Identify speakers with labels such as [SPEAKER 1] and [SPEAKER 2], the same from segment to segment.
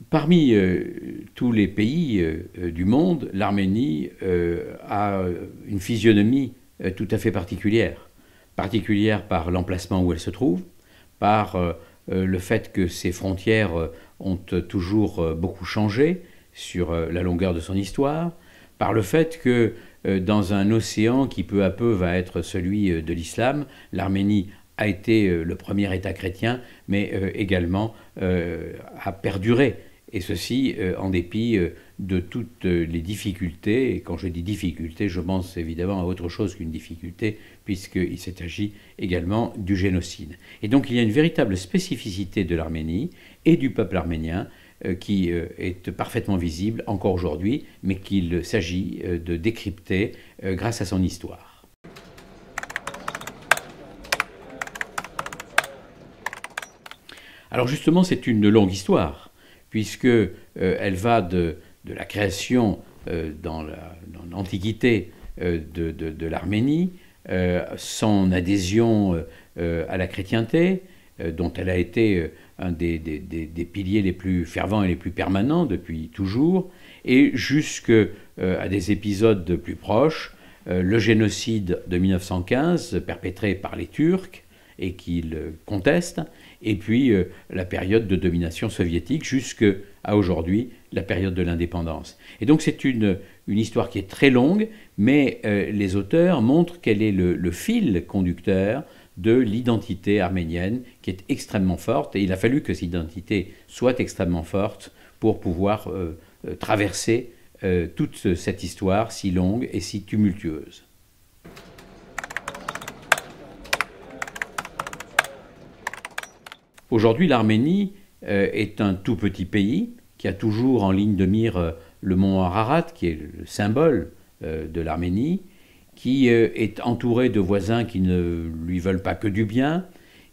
[SPEAKER 1] Parmi tous les pays du monde, l'Arménie a une physionomie tout à fait particulière. Particulière par l'emplacement où elle se trouve, par le fait que ses frontières ont toujours beaucoup changé sur la longueur de son histoire, par le fait que dans un océan qui peu à peu va être celui de l'islam, l'Arménie a été le premier État chrétien, mais également a perduré. Et ceci en dépit de toutes les difficultés. Et quand je dis difficultés, je pense évidemment à autre chose qu'une difficulté, puisqu'il s'est agi également du génocide. Et donc il y a une véritable spécificité de l'Arménie et du peuple arménien qui est parfaitement visible encore aujourd'hui, mais qu'il s'agit de décrypter grâce à son histoire. Alors justement, c'est une longue histoire, puisque elle va de la création dans l'Antiquité de l'Arménie, son adhésion à la chrétienté, dont elle a été un des piliers les plus fervents et les plus permanents depuis toujours, et jusqu'à des épisodes plus proches, le génocide de 1915 perpétré par les Turcs et qu'ils contestent, et puis la période de domination soviétique jusqu'à aujourd'hui, la période de l'indépendance. Et donc c'est une histoire qui est très longue, mais les auteurs montrent quel est le fil conducteur de l'identité arménienne qui est extrêmement forte, et il a fallu que cette identité soit extrêmement forte pour pouvoir traverser toute cette histoire si longue et si tumultueuse. Aujourd'hui, l'Arménie est un tout petit pays qui a toujours en ligne de mire le mont Ararat, qui est le symbole de l'Arménie, qui est entouré de voisins qui ne lui veulent pas que du bien,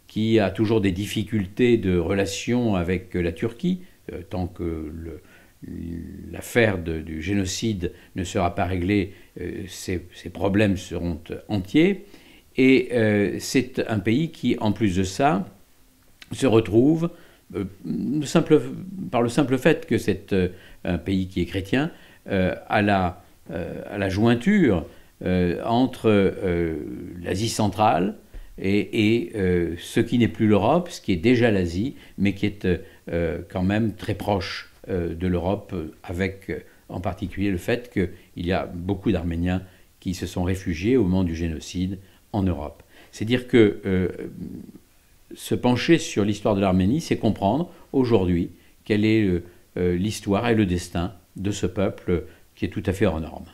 [SPEAKER 1] qui a toujours des difficultés de relations avec la Turquie, tant que l'affaire du génocide ne sera pas réglée, ces problèmes seront entiers. Et c'est un pays qui, en plus de ça, se retrouve, par le simple fait que c'est un pays qui est chrétien, à la jointure entre l'Asie centrale et ce qui n'est plus l'Europe, ce qui est déjà l'Asie, mais qui est quand même très proche de l'Europe, avec en particulier le fait qu'il y a beaucoup d'Arméniens qui se sont réfugiés au moment du génocide en Europe. C'est dire que se pencher sur l'histoire de l'Arménie, c'est comprendre aujourd'hui quelle est l'histoire et le destin de ce peuple qui est tout à fait hors norme.